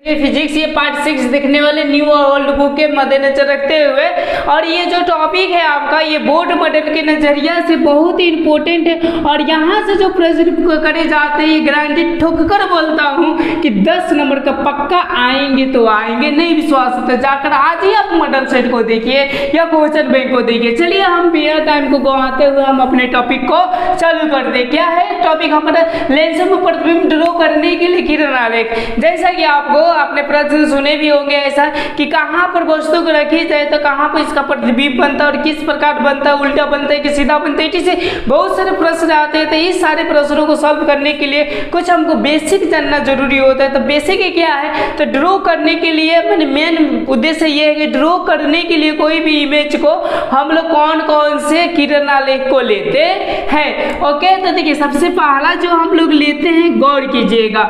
Physics ये part 6 देखने वाले न्यू ओल्ड बुक के मद्देनजर रखते हुए, और ये जो टॉपिक है आपका ये बोर्ड मॉडल के नजरिया से बहुत ही इंपॉर्टेंट है। और यहाँ से जो प्रश्न करे जाते हैं ये गारंटी ठोक कर बोलता हूँ कि 10 नंबर का पक्का आएंगे तो आएंगे, नहीं विश्वास होता जाकर आज ही आप मॉडल सेट को देखिए या क्वेश्चन बैंक को देखिए। चलिए हम बिना टाइम को गंवाते हुए हम अपने टॉपिक को चालू कर दे। क्या है टॉपिक हमारा? लेंस में प्रतिबिंब ड्रॉ करने के लिए किरण आलेख। जैसा कि आपको आपने प्रश्न सुने भी होंगे ऐसा कि कहाँ पर वस्तु को रखी जाए तो कहाँ पर इसका प्रतिबिंब बनता है और किस प्रकार बनता है, उल्टा बनता है कि सीधा बनता है, ऐसे बहुत सारे प्रश्न आते हैं। तो इस सारे प्रश्नों को सॉल्व करने के लिए कुछ हमको बेसिक जानना जरूरी होता है। तो बेसिक क्या है? तो ड्रॉ करने के लिए मैंने मेन उद्देश्य ये है कि ड्रॉ करने के लिए कोई भी इमेज को हम लोग कौन कौन से किरण आलेख को लेते हैं। ओके, तो देखिए सबसे पहला जो हम लोग लेते हैं, गौर कीजिएगा,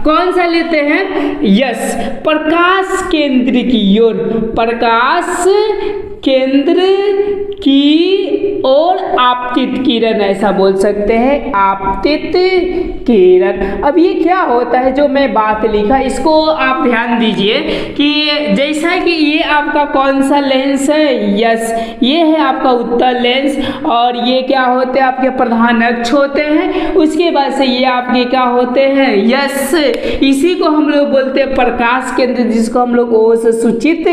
कौन सा लेते हैं? यस, प्रकाश केंद्र की ओर, प्रकाश केंद्र की ओर आपतित किरण, ऐसा बोल सकते हैं, आपतित किरण। अब ये क्या होता है जो मैं बात लिखा इसको आप ध्यान दीजिए कि जैसा कि ये आपका कौन सा लेंस है? यस, ये है आपका उत्तल लेंस, और ये क्या होते हैं? आपके प्रधान अक्ष होते हैं। उसके बाद से ये आपके क्या होते हैं? यस, इसी को हम लोग बोलते हैं प्रकाश केंद्र, जिसको हम लोग ओ से सूचित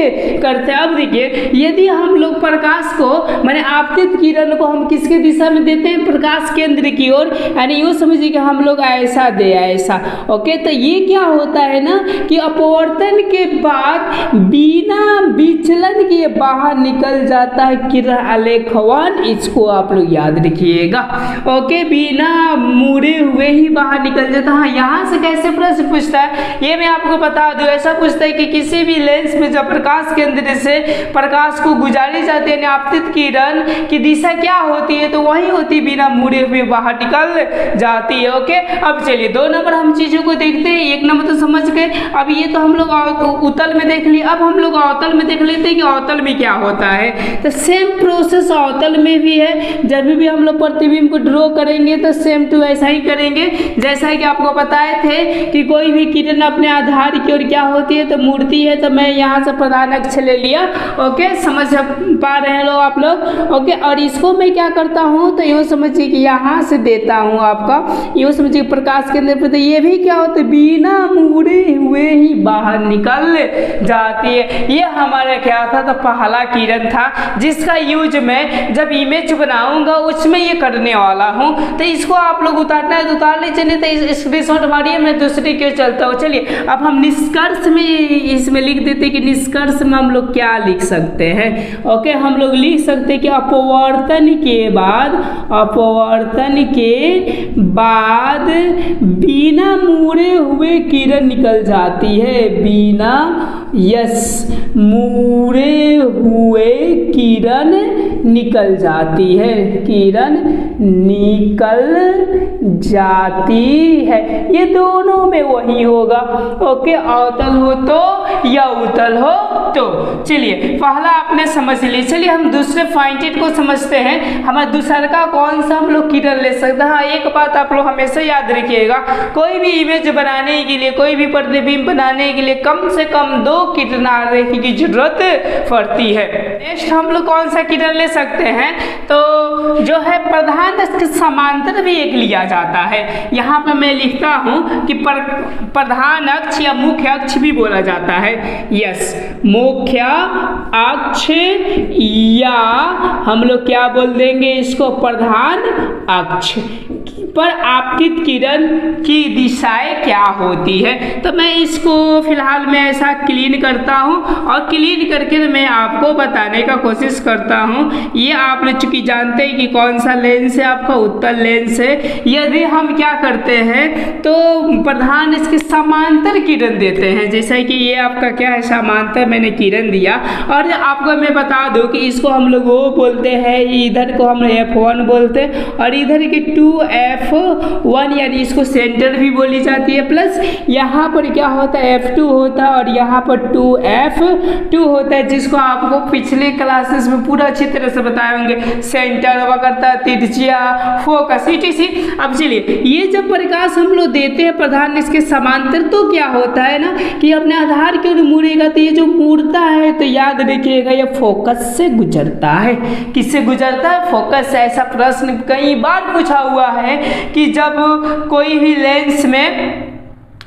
करते हैं। अब देखिए यदि हम लोग प्रकाश को माने आपतित किरण को हम किसके दिशा में देते हैं? प्रकाश केंद्र की ओर, यानी यूँ समझिए कि हम लोग ऐसा दे ऐसा। ओके, तो ये क्या होता है ना कि अपवर्तन के बाद बिना विचलन के बाहर निकल जाता है किरण आलेखवान, इसको आप लोग याद रखिएगा। ओके, बिना मुड़े हुए ही बाहर निकल जाता है। हाँ, यहाँ से कैसे प्रश्न पूछता है ये मैं आपको बता दूं। ऐसा पूछता है कि किसी भी लेंस में जब प्रकाश केंद्र से प्रकाश को गुजारी जाती है आपतित किरण की दिशा क्या होती है? तो वही होती है बिना मुड़े हुए बाहर निकल जाती है। ओके, अब चलिए 2 नंबर हम चीजों को देखते हैं। 1 नंबर तो समझ गए। अब ये तो हम लोग उत्तल में देख लिए, अब हम लोग अवतल में देख लेते हैं कि अवतल में क्या होता है। तो सेम प्रोसेस अवतल में भी है। जब भी हम लोग प्रतिबिंब को ड्रॉ करेंगे तो सेम टू ऐसा ही करेंगे जैसा कि आपको बताए थे कि कोई भी किरण अपने आधार की ओर क्या होती है? तो मुड़ती है। तो मैं यहाँ से प्रधान अक्ष ले लिया। ओके, समझ पा रहे हैं लोग आप लोग? ओके, और इसको मैं क्या करता हूँ तो यूँ समझिए कि यहाँ से देता हूँ आपका, यूँ समझिए प्रकाश केंद्र पे। तो ये भी क्या होता है? बिना मुड़े हुए ही बाहर निकल जाती है। ये हमारा क्या था? तो पहला किरण था जिसका यूज मैं जब इमेज बनाऊंगा उसमें ये करने वाला हूँ। तो इसको आप लोग उतारना है तो उतार लीजिए, नहीं तो स्क्रीनशॉट मारिए, मैं दूसरे के चलता हूँ। चलिए अब हम निष्कर्ष में इसमें लिख देते कि निष्कर्ष में हम लोग क्या लिख सकते हैं। ओके, हम लोग लिख सकते हैं कि अपवर्तन के बाद बिना मुड़े हुए किरण निकल जाती है। बिना मुड़े हुए किरण निकल जाती है, किरण निकल जाती है। ये दोनों में वही होगा। ओके, अवतल हो तो या उत्तल हो तो। चलिए पहला आपने समझ लिया। चलिए हम दूसरे पॉइंटेड को समझते हैं। हमारा दूसरा का कौन सा हम लोग किरण ले सकते हैं? हाँ, एक बात आप लोग हमेशा याद रखिएगा, कोई भी इमेज बनाने के लिए, कोई भी प्रतिबिंब बनाने के लिए कम से कम 2 किरण आलेख की जरूरत पड़ती है। नेक्स्ट हम लोग कौन सा किरण ले सकते हैं? तो जो है प्रधान अक्ष के समांतर भी एक लिया जाता है। यहाँ पर मैं लिखता हूँ कि प्रधान अक्ष या मुख्य अक्ष भी बोला जाता है। यस, मुख्य अक्ष या हम लोग क्या बोल देंगे इसको? प्रधान अक्ष पर आपतित किरण की दिशाएं क्या होती है? तो मैं इसको फिलहाल मैं ऐसा क्लीन करता हूँ और क्लीन करके मैं आपको बताने का कोशिश करता हूँ। ये आपने चूंकि जानते हैं कि कौन सा लेंस है आपका? उत्तल लेंस है। यदि हम क्या करते हैं तो प्रधान इसके समांतर किरण देते हैं। जैसा कि ये आपका क्या है? समांतर मैंने किरण दिया। और आपको मैं बता दूं कि इसको हम लोग वो बोलते हैं, इधर को हम F1 बोलते हैं और इधर के 2F F1 यानी इसको सेंटर भी बोली जाती है, प्लस यहाँ पर क्या होता है F2 होता है और यहाँ पर 2F2 होता है, जिसको आपको पिछले क्लासेस में पूरा अच्छी तरह से बताए होंगे, सेंटर वक्रता, त्रिज्या, फोकस etc। अब चलिए ये जब प्रकाश हम लोग देते हैं प्रधान इसके समांतर तो क्या होता है ना कि अपने आधार की ओर मुड़ेगा, तो ये जो मुड़ता है तो याद रखिएगा ये फोकस से गुजरता है। किससे गुजरता है? फोकस से। ऐसा प्रश्न कई बार पूछा हुआ है कि जब कोई भी लेंस में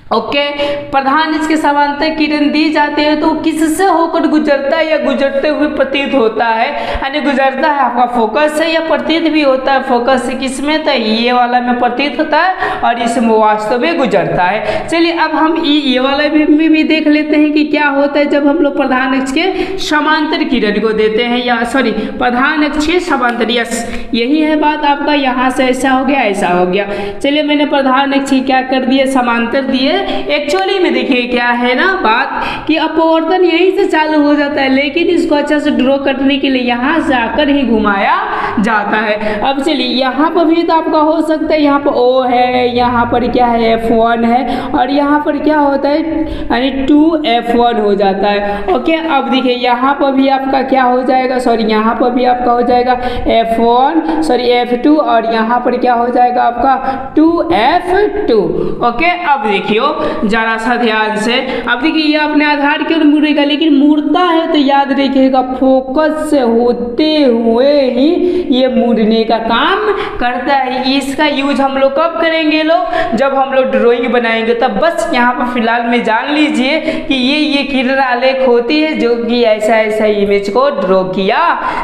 प्रधान इसके समांतर किरण दी जाती है तो किससे होकर गुजरता है या गुजरते हुए प्रतीत होता है, यानी गुजरता है आपका फोकस से या प्रतीत भी होता है फोकस से। किसमें? तो ये वाला में प्रतीत होता है और इसमें वास्तव में गुजरता है। चलिए अब हम ये वाला में भी देख लेते हैं कि क्या होता है जब हम लोग प्रधान अक्ष के समांतर किरण को देते हैं, या सॉरी प्रधान अक्ष के समांतर, यस यही है बात आपका। यहाँ से ऐसा हो गया, ऐसा हो गया। चलिए मैंने प्रधान अक्ष क्या कर दिए, समांतर दिए। एक्चुअली में देखिए क्या है ना बात कि अपवर्तन यहीं से चालू हो जाता है, लेकिन इसको अच्छा से ड्रॉ करने के लिए यहाँ से आकर ही घुमाया जाता है। अब चलिए यहाँ पर भी तो आपका हो सकता है, यहाँ पर O है, यहाँ पर क्या है F1 है और यहाँ पर क्या होता है यानी 2F1 हो जाता है। ओके अब देखिए यहाँ पर भी आपका क्या हो जाएगा, सॉरी यहाँ पर भी आपका हो जाएगा F1 सॉरी F2 और यहाँ पर क्या हो जाएगा आपका 2F2। ओके अब देखिए जरा सा ध्यान से, अब देखिए ये अपने आधार की ओर मुड़ेगा, लेकिन मुड़ता है तो याद रखिएगा फोकस से होते हुए ही ये मुड़ने का काम करता है। इसका यूज हम लोग कब करेंगे लोग, जब हम लोग ड्राइंग बनाएंगे। तब बस यहाँ पर फिलहाल में जान लीजिए कि ये किरण आलेख होती है जो कि ऐसा ऐसा इमेज को ड्रॉ किया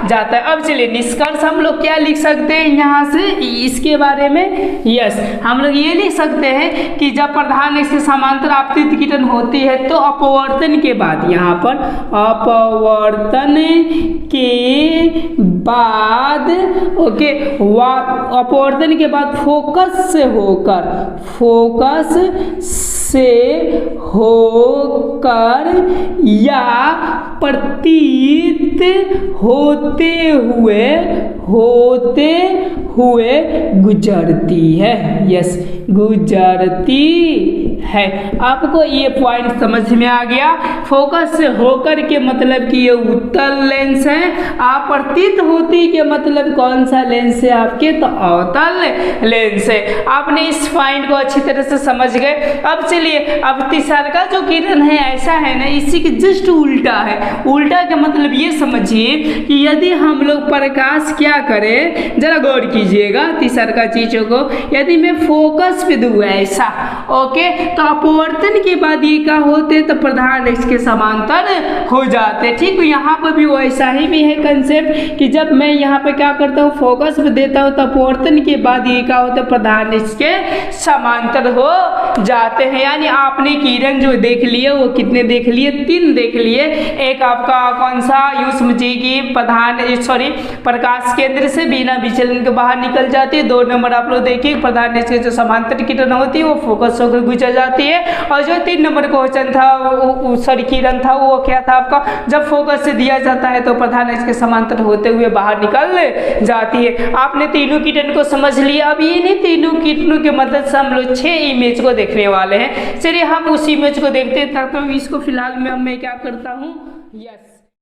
जाता है। अब चलिए निष्कर्ष हम लोग क्या लिख सकते हैं यहाँ से इसके बारे में, यस हम लोग ये लिख सकते हैं कि जब प्रधान इसके समांतर आपतित किरण होती है तो अपवर्तन के बाद, यहाँ पर अपवर्तन के बाद अपवर्तन के बाद फोकस से होकर या प्रतीत होते हुए गुजरती है, यस गुजरती है। आपको ये पॉइंट समझ में आ गया। फोकस से होकर के मतलब कि ये उत्तल लेंस है, आपतित होती के मतलब कौन सा लेंस है आपके, तो अवतल लेंस है। आपने इस पॉइंट को अच्छी तरह से समझ गए। अब चलिए अब तीसरा जो किरण है ऐसा है ना, इसी के जस्ट उल्टा है। उल्टा का मतलब ये समझिए कि यदि हम लोग प्रकाश क्या करें, जरा गौर कीजिएगा तीसरा चीजों को, यदि मैं फोकस पे दूं ऐसा ओके, तो अपवर्तन के बाद ये क्या होते तो प्रधान अक्ष के समांतर हो जाते। ठीक यहाँ पर भी वैसा ही भी है कंसेप्ट कि जब मैं यहाँ पे क्या करता हूँ फोकस पे देता हूँ तो अपवर्तन के बाद ये क्या होता है प्रधान अक्ष के समांतर हो जाते हैं। यानी आपने किरण जो देख लिए वो कितने देख लिए, 3 देख लिए। एक आपका कौन सा युष्मजी की प्रकाश केंद्र से बिना विचलन के बाहर निकल जाती है। 2 नंबर आप लोग देखिए प्रधान अक्ष जो समांतर किरण होती है वो फोकस होकर गुजर जाती है। और जो 3 नंबर क्वेश्चन था किरण था वो क्या था आपका, जब फोकस से दिया जाता है तो प्रधान अक्ष के समांतर होते हुए बाहर निकल जाती है। आपने तीनों किरण को समझ लिया। अब ये नहीं तीनों किरणों के मदद से हम लोग 6 इमेज को देखने वाले हैं। चलिए हम उस इमेज को देखते हैं। तब तो इसको फिलहाल मैं क्या करता हूँ, यस